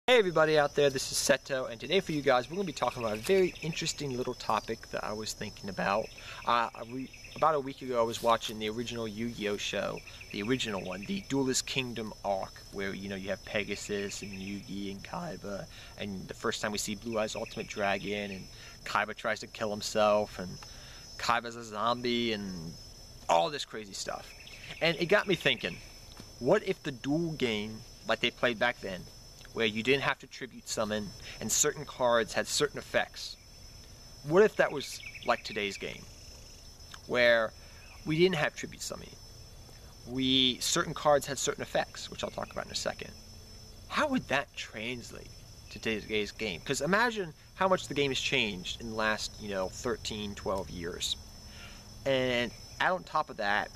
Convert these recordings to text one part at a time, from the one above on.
Hey everybody out there, this is Seto, and today for you guys we're going to be talking about a very interesting little topic that I was thinking about. About a week ago I was watching the original Yu-Gi-Oh show, the original one, the Duelist Kingdom arc, where you have Pegasus and Yugi and Kaiba, and the first time we see Blue Eyes Ultimate Dragon, and Kaiba tries to kill himself, and Kaiba's a zombie, and all this crazy stuff. And it got me thinking, what if the duel game, like they played back then, where you didn't have to tribute summon and certain cards had certain effects? What if that was like today's game, where we didn't have tribute summoning? Certain cards had certain effects, which I'll talk about in a second. How would that translate to today's game? Because imagine how much the game has changed in the last 13, 12 years. And add on top of that,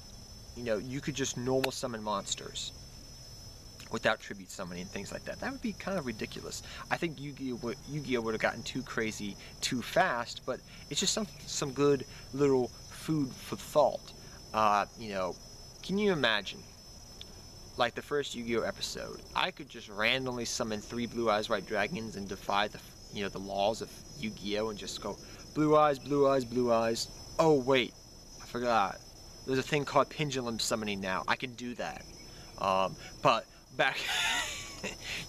you could just normal summon monsters without tribute summoning and things like that. That would be kind of ridiculous. I think Yu-Gi-Oh would have gotten too crazy too fast, but it's just some good little food for thought. Can you imagine, like the first Yu-Gi-Oh episode, I could just randomly summon 3 Blue Eyes White Dragons and defy the laws of Yu-Gi-Oh and just go blue eyes, blue eyes, blue eyes. Oh wait, I forgot. There's a thing called pendulum summoning now. I can do that. But back,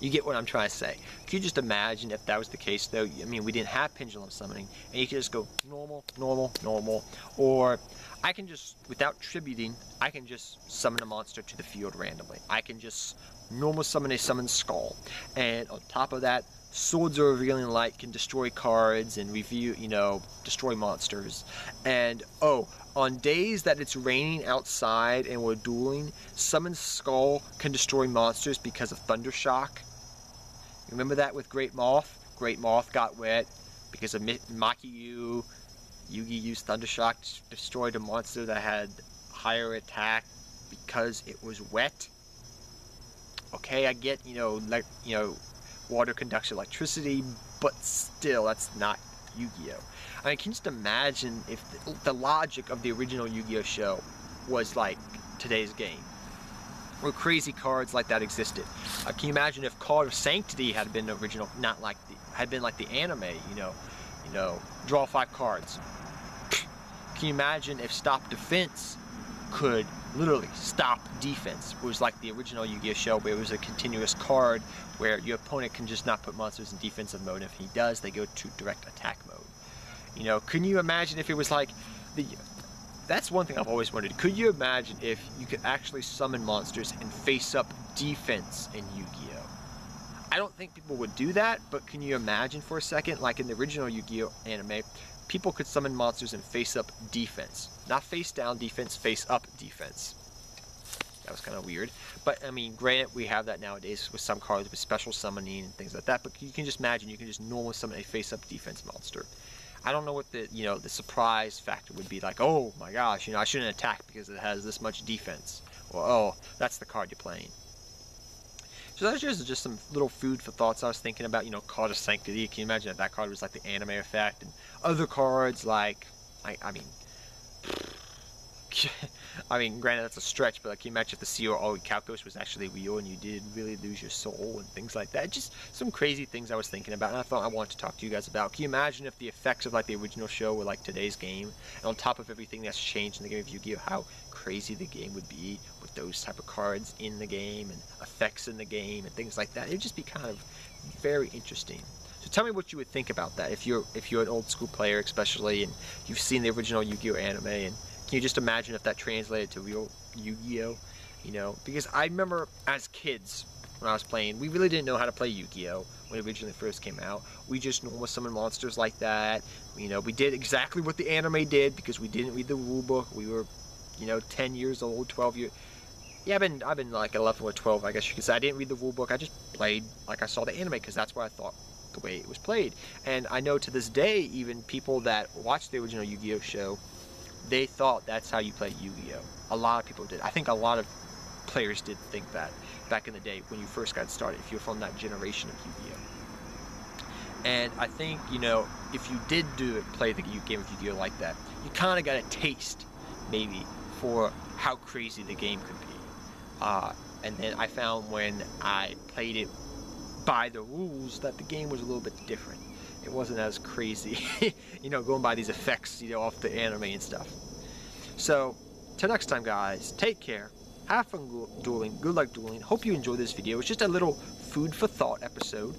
you get what I'm trying to say. Can you just imagine if that was the case, though? I mean, we didn't have pendulum summoning, and you could just go normal, normal, normal, or I can just, without tributing, I can just summon a monster to the field randomly. I can just normal summon a summon skull, and on top of that, Swords of Revealing Light can destroy cards and destroy monsters. And on days that it's raining outside and we're dueling, Summon Skull can destroy monsters because of Thundershock. Remember that with Great Moth? Great Moth got wet because of Maki-Yu. Yugi used Thundershock to destroy the monster that had higher attack because it was wet. Okay, I get, water conducts electricity, but still, that's not Yu-Gi-Oh! I mean, can you just imagine if the logic of the original Yu-Gi-Oh! Show was like today's game, where crazy cards like that existed? Can you imagine if Card of Sanctity had been original, had been like the anime? Draw 5 cards. Can you imagine if Stop Defense could literally stop defense? It was like the original Yu-Gi-Oh! Show, where it was a continuous card where your opponent can just not put monsters in defensive mode. If he does, they go to direct attack mode. Can you imagine if it was like that's one thing I've always wondered. Could you imagine if you could actually summon monsters and face up defense in Yu-Gi-Oh? I don't think people would do that, but can you imagine for a second, like in the original Yu-Gi-Oh anime, people could summon monsters and face up defense. Not face down defense, face up defense. That was kind of weird. But, I mean, granted, we have that nowadays with some cards with special summoning and things like that. But you can just imagine, you can just normally summon a face up defense monster. I don't know what the surprise factor would be. Like, oh my gosh, I shouldn't attack because it has this much defense. Or, oh, that's the card you're playing. So that's just some little food for thoughts I was thinking about. Card of Sanctity. Can you imagine if that card was like the anime effect? And other cards like, I mean, granted that's a stretch, but can you imagine if the COO Calcos was actually real and you did really lose your soul and things like that? Just some crazy things I was thinking about, and I thought I wanted to talk to you guys about. Can you imagine if the effects of like the original show were like today's game, and on top of everything that's changed in the game of Yu-Gi-Oh, how crazy the game would be with those type of cards in the game and effects in the game and things like that? It would just be kind of very interesting. So tell me what you would think about that if you're an old school player, especially, and you've seen the original Yu-Gi-Oh anime, and can you just imagine if that translated to real Yu-Gi-Oh? Because I remember as kids when I was playing, we really didn't know how to play Yu-Gi-Oh when it originally first came out. We just normal summoned monsters like that. We did exactly what the anime did because we didn't read the rule book. We were 10 years old, 12 years. Yeah, I've been like 11 or 12, I guess you could say. I didn't read the rule book. I just played like I saw the anime because that's what I thought the way it was played. And I know to this day, even people that watched the original Yu-Gi-Oh show, they thought that's how you play Yu-Gi-Oh. A lot of people did. I think a lot of players did think that back in the day when you first got started, if you're from that generation of Yu-Gi-Oh. And I think, if you did play the game of Yu-Gi-Oh like that, you kind of got a taste, maybe, for how crazy the game could be. And then I found when I played it by the rules that the game was a little bit different. It wasn't as crazy, you know, going by these effects, you know, off the anime and stuff. So, till next time, guys, take care. Have fun dueling. Good luck dueling. Hope you enjoyed this video. It's just a little food for thought episode,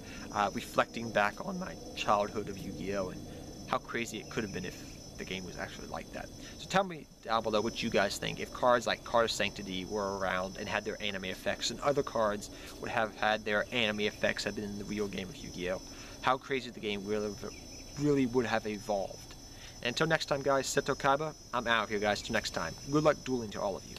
reflecting back on my childhood of Yu-Gi-Oh! And how crazy it could have been if the game was actually like that. So tell me down below what you guys think. If cards like Card of Sanctity were around and had their anime effects, and other cards would have had their anime effects had been in the real game of Yu-Gi-Oh! How crazy the game really would have evolved. And until next time, guys, Seto Kaiba, I'm out here, guys. Till next time. Good luck dueling to all of you.